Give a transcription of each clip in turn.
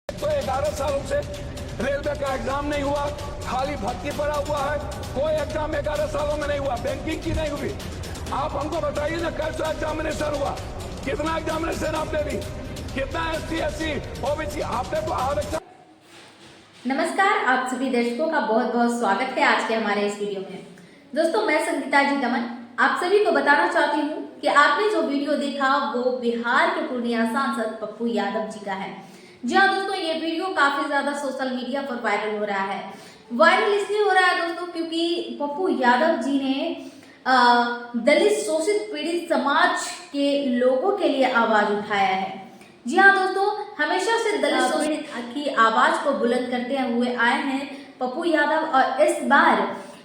तो 11 सालों से रेलवे का एग्जाम नहीं हुआ, खाली भर्ती पड़ा हुआ है। कोई एग्जाम 11 सालों में नहीं हुआ, बैंकिंग की नहीं हुई। आप हमको बताइए ना कैसा एग्जामिनेशन हुआ, कितना एग्जामिनेशन आपने दी, कितना ST SC OBC आपने तो आरक्षण। नमस्कार, आप सभी दर्शकों का बहुत बहुत स्वागत है आज के हमारे इस वीडियो में। दोस्तों, मैं संगीता जी दमन आप सभी को बताना चाहती हूँ कि आपने जो वीडियो देखा वो बिहार के पूर्णिया सांसद पप्पू यादव जी का है। जी हाँ दोस्तों, ये वीडियो काफी ज्यादा सोशल मीडिया पर वायरल हो रहा है। वायरल इसलिए हो रहा है दोस्तों क्योंकि पप्पू यादव जी ने दलित शोषित पीड़ित समाज के लोगों के लिए आवाज उठाया है। जी हाँ दोस्तों, हमेशा से दलित पीड़ित की आवाज को बुलंद करते हुए आए हैं पप्पू यादव। और इस बार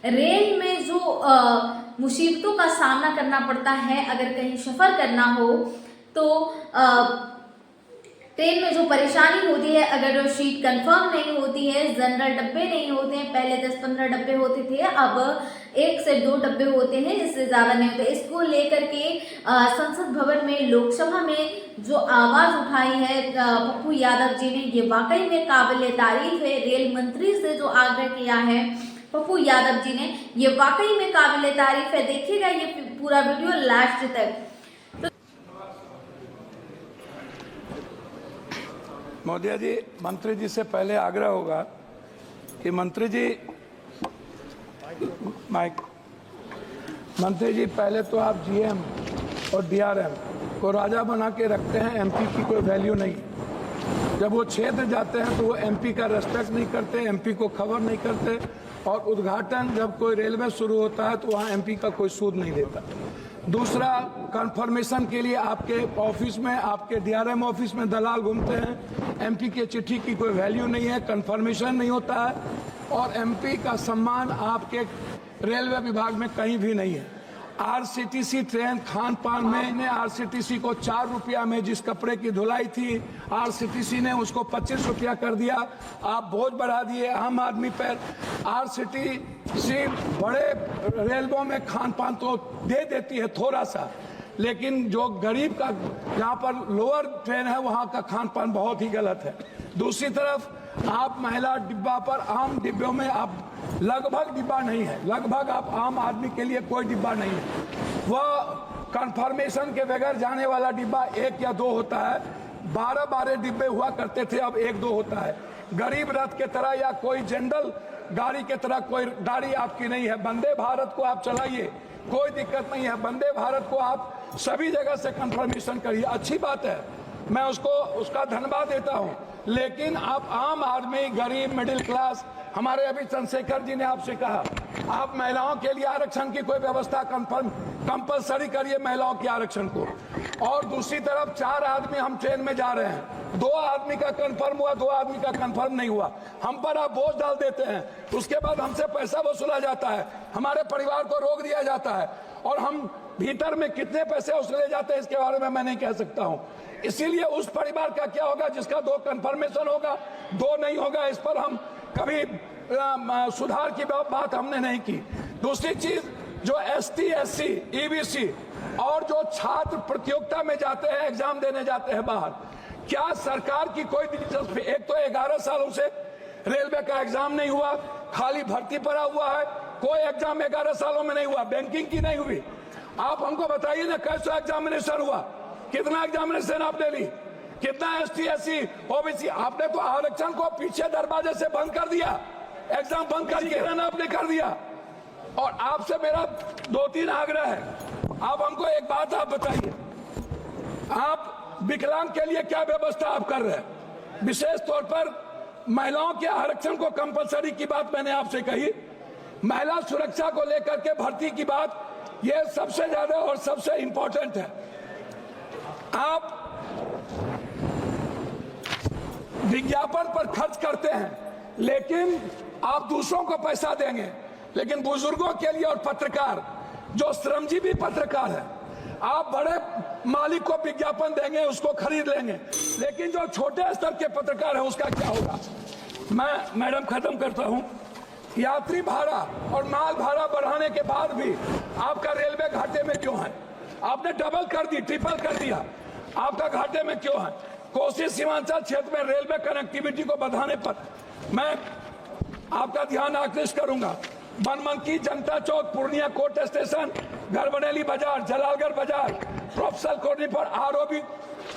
रेल में जो मुसीबतों का सामना करना पड़ता है, अगर कहीं सफर करना हो तो ट्रेन में जो परेशानी होती है, अगर सीट कंफर्म नहीं होती है, जनरल डब्बे नहीं होते हैं, पहले 10-15 डब्बे होते थे, अब 1 से 2 डब्बे होते हैं, इससे ज्यादा नहीं होते। इसको लेकर के संसद भवन में लोकसभा में जो आवाज उठाई है पप्पू यादव जी ने, ये वाकई में काबिल तारीफ है। रेल मंत्री से जो आग्रह किया है पप्पू यादव जी ने, ये वाकई में काबिल तारीफ है। देखिएगा ये पूरा वीडियो लास्ट तक। मोदी जी, मंत्री जी से पहले आग्रह होगा कि मंत्री जी पहले तो आप GM और DRM को राजा बना के रखते हैं, MP की कोई वैल्यू नहीं। जब वो क्षेत्र जाते हैं तो वो MP का रेस्पेक्ट नहीं करते, MP को खबर नहीं करते, और उद्घाटन जब कोई रेलवे शुरू होता है तो वहाँ MP का कोई सूद नहीं देता। दूसरा, कंफर्मेशन के लिए आपके ऑफिस में, आपके DRM ऑफिस में दलाल घूमते हैं। MP की चिट्ठी की कोई वैल्यू नहीं है, कंफर्मेशन नहीं होता है, और MP का सम्मान आपके रेलवे विभाग में कहीं भी नहीं है। RCTC ट्रेन खान पान में RCTC को 4 रुपया में जिस कपड़े की धुलाई थी, RCTC ने उसको 25 रुपया कर दिया। आप बोझ बढ़ा दिए आम आदमी पर। RCTC बड़े रेलवों में खान पान तो दे देती है थोड़ा सा, लेकिन जो गरीब का, जहाँ पर लोअर ट्रेन है, वहाँ का खान पान बहुत ही गलत है। दूसरी तरफ आप महिला डिब्बा पर, आम डिब्बों में आप लगभग डिब्बा नहीं है, लगभग आप आम आदमी के लिए कोई डिब्बा नहीं है। वह कंफर्मेशन के बगैर जाने वाला डिब्बा 1 या 2 होता है। 12 डिब्बे हुआ करते थे, अब 1-2 होता है। गरीब रथ के तरह या कोई जनरल गाड़ी के तरह कोई गाड़ी आपकी नहीं है। वंदे भारत को आप चलाइए, कोई दिक्कत नहीं है। वंदे भारत को आप सभी जगह से कंफर्मेशन करिए, अच्छी बात है, मैं उसका धन्यवाद देता हूं। लेकिन आप आम आदमी, गरीब, मिडिल क्लास, हमारे अभी चंद्रशेखर जी ने आपसे कहा आप महिलाओं के लिए आरक्षण की कोई व्यवस्था कंपलसरी करिए, महिलाओं के आरक्षण को। और दूसरी तरफ 4 आदमी हम ट्रेन में जा रहे हैं, 2 आदमी का कंफर्म हुआ, 2 आदमी का कंफर्म नहीं हुआ, हम पर आप बोझ डाल देते हैं। उसके बाद हमसे पैसा वसूला जाता है, हमारे परिवार को रोक दिया जाता है, और हम भीतर में कितने पैसे वसूले जाते हैं इसके बारे में मैं नहीं कह सकता हूं। इसीलिए उस परिवार का क्या होगा जिसका 2 कंफर्मेशन होगा, 2 नहीं होगा, इस पर हम कभी सुधार की बात हमने नहीं की। दूसरी चीज, जो ST SC EBC और जो छात्र प्रतियोगिता में जाते हैं, एग्जाम देने जाते हैं बाहर, क्या सरकार की कोई दिलचस्पी? एक तो 11 सालों से रेलवे का एग्जाम नहीं हुआ, खाली भर्ती पड़ा हुआ है, कोई एग्जाम 11 सालों में नहीं हुआ, बैंकिंग की नहीं हुई। आप हमको बताइए ना कैसा एग्जामिनेशन हुआ, कितना एग्जामिनेशन आपने ली, कितना ST SC OBC आपने तो आरक्षण को पीछे दरवाजे से बंद कर दिया, एग्जाम बंद करके आपने कर दिया। और आपसे मेरा 2-3 आग्रह है, आप हमको एक बात आप बताइए, आप विकलांग के लिए क्या व्यवस्था आप कर रहे हैं? विशेष तौर पर महिलाओं के आरक्षण को कंपलसरी की बात मैंने आपसे कही, महिला सुरक्षा को लेकर के भर्ती की बात, यह सबसे ज्यादा और सबसे इंपॉर्टेंट है। आप विज्ञापन पर खर्च करते हैं, लेकिन आप दूसरों को पैसा देंगे, लेकिन बुजुर्गों के लिए और पत्रकार, जो श्रमजीवी पत्रकार है, आप बड़े मालिक को विज्ञापन देंगे, उसको खरीद लेंगे, लेकिन जो छोटे स्तर के पत्रकार है उसका क्या होगा? मैं मैडम खत्म करता हूं। यात्री भाड़ा और माल भाड़ा बढ़ाने के बाद भी आपका रेलवे घाटे में क्यों है? आपने डबल कर दी, ट्रिपल कर दिया, आपका घाटे में क्यों है? कोसी सीमांचल क्षेत्र में रेलवे कनेक्टिविटी को बढ़ाने पर मैं आपका ध्यान आकृष्ट करूंगा। बनमनकी, जनता चौक, पूर्णिया कोर्ट स्टेशन, गढ़बरेली बाजार, जलालगढ़ बाजार, प्रोफेसर कॉलोनी पर आरओबी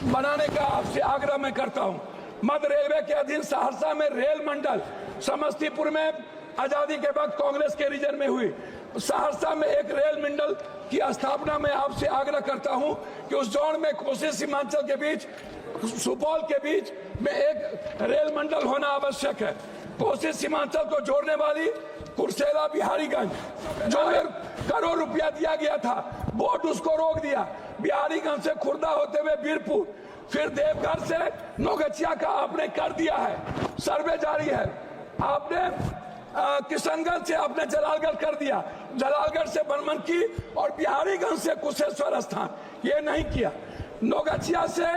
बनाने का आपसे आग्रह मैं करता हूं। मध्य रेलवे के अधीन सहरसा में रेल मंडल, समस्तीपुर में आजादी के वक्त कांग्रेस के रीजन में हुई, सहरसा में एक रेल मंडल की स्थापना में आपसे आग्रह करता हूं कि उस जोन में कोसी सीमांचल के बीच, सुपौल के बीच में एक रेल मंडल होना आवश्यक है। कोसी सीमांचल को जोड़ने वाली कुर्सेला बिहारीगंज, जो 1 करोड़ रुपया दिया गया था, बोर्ड उसको रोक दिया। बिहारीगंज से खुर्दा होते हुए बीरपुर, फिर देवघर से नौगछिया का आपने कर दिया है, सर्वे जारी है। आपने किशनगंज से आपने जलालगढ़ कर दिया, जलालगढ़ से बनमनकी और बिहारीगंज से कुशेश्वर स्थान, ये नहीं किया। नौगछिया से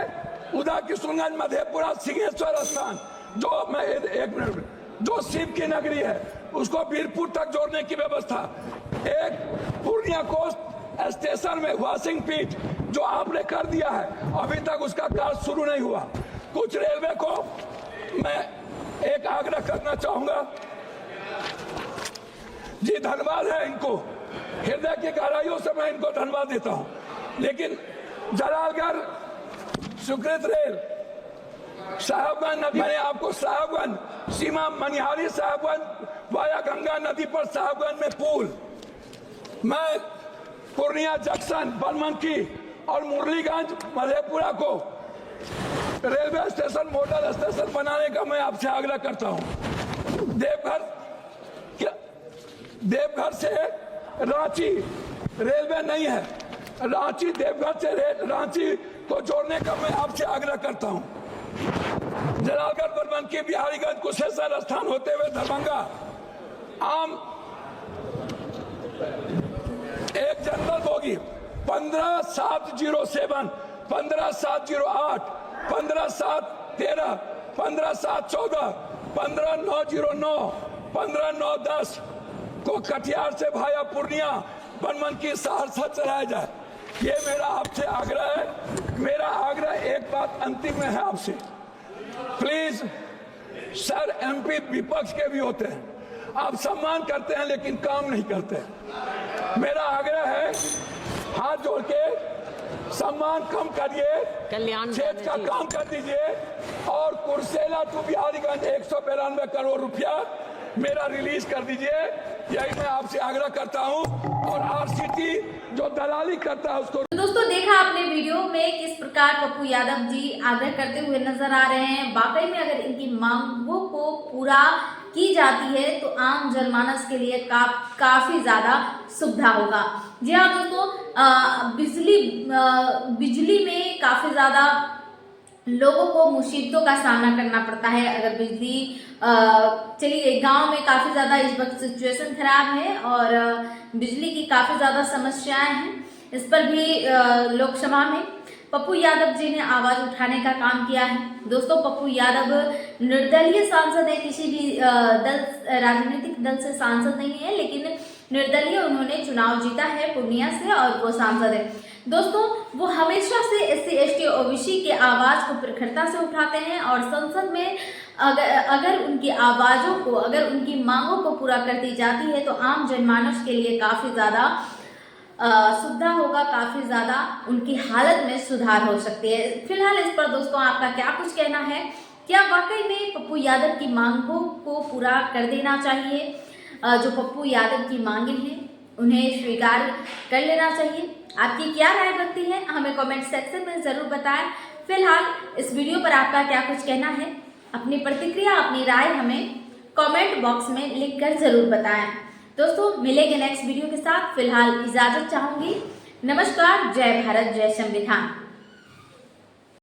उदा किशनगंज, मधेपुरा, सिंहेश्वर स्थान, जो मैं एक मिनट, जो शिव की नगरी है, उसको बीरपुर तक जोड़ने की व्यवस्था। एक पूर्णिया कोस्ट स्टेशन में वॉशिंग पीट जो आपने कर दिया है, अभी तक उसका कार्य शुरू नहीं हुआ। कुछ रेलवे को मैं एक आग्रह करना चाहूंगा जी, धन्यवाद है इनको, हृदय की गहराइयों से मैं इनको धन्यवाद देता हूं, लेकिन जलालगढ़ स्वीकृत रेल, साहबगंज नदी, मैंने आपको साहबगंज सीमा, मनिहारी साहबगंज वाया गंगा नदी पर साहबगंज में पुल, मैं पूर्णिया जंक्शन, बनमनकी और मुरलीगंज, मधेपुरा को रेलवे स्टेशन, मॉडल स्टेशन बनाने का मैं आपसे आग्रह करता हूं। देवघर से रांची रेलवे नहीं है, रांची देवघर से रांची को जोड़ने का मैं आपसे आग्रह करता हूं। जलालगढ़, बनमनकी, बिहारीगंज, कुशेश्वर स्थान होते हुए दरभंगा, आम एक जनरल बोगी 15707, 15708, 15713, 15714, 15909, 15910 को कटिहार से भाया पूर्णिया, बनमनकी, सहरसा चलाया जाए, ये मेरा आपसे आग्रह है। मेरा आग्रह एक बात अंतिम में है आपसे, प्लीज सर, एमपी विपक्ष के भी होते हैं, आप सम्मान करते हैं लेकिन काम नहीं करते। मेरा आग्रह है, हाथ जोड़ के सम्मान कम करिए, क्षेत्र का काम कर दीजिए, और कुर्सेला टू बिहारीगंज 192 करोड़ रुपया मेरा रिलीज कर दीजिए, यही मैं आपसे आग्रह करता हूं। और आरसीटी जो दलाली करता है उसको। दोस्तों, देखा आपने वीडियो में किस प्रकार पप्पू यादव जी आग्रह करते हुए नजर आ रहे हैं। वाकई में अगर इनकी मांगों को पूरा की जाती है तो आम जनमानस के लिए काफी ज्यादा सुविधा होगा। जी हाँ दोस्तों, बिजली में काफी ज्यादा लोगों को मुसीबतों का सामना करना पड़ता है। अगर बिजली चलिए, गांव में काफी ज्यादा इस वक्त सिचुएशन खराब है और बिजली की काफी ज्यादा समस्याएं हैं। इस पर भी लोकसभा में पप्पू यादव जी ने आवाज उठाने का काम किया है। दोस्तों, पप्पू यादव निर्दलीय सांसद है, किसी भी राजनीतिक दल से सांसद नहीं है, लेकिन निर्दलीय उन्होंने चुनाव जीता है पूर्णिया से और वो सांसद है। दोस्तों, वो हमेशा से SC ST OBC के आवाज को प्रखरता से उठाते हैं और संसद में अगर उनकी आवाजों को, अगर उनकी मांगों को पूरा कर दी जाती है तो आम जनमानस के लिए काफी ज्यादा सुविधा होगा, काफी ज्यादा उनकी हालत में सुधार हो सकती है। फिलहाल इस पर दोस्तों आपका क्या कुछ कहना है? क्या वाकई में पप्पू यादव की मांगों को पूरा कर देना चाहिए? जो पप्पू यादव की मांगे हैं उन्हें स्वीकार कर लेना चाहिए? आपकी क्या राय बनती है हमें कमेंट सेक्शन में जरूर बताएं। फिलहाल इस वीडियो पर आपका क्या कुछ कहना है? अपनी प्रतिक्रिया, अपनी राय हमें कमेंट बॉक्स में लिखकर जरूर बताएं। दोस्तों, मिलेंगे नेक्स्ट वीडियो के साथ। फिलहाल इजाजत चाहूंगी। नमस्कार, जय भारत, जय संविधान।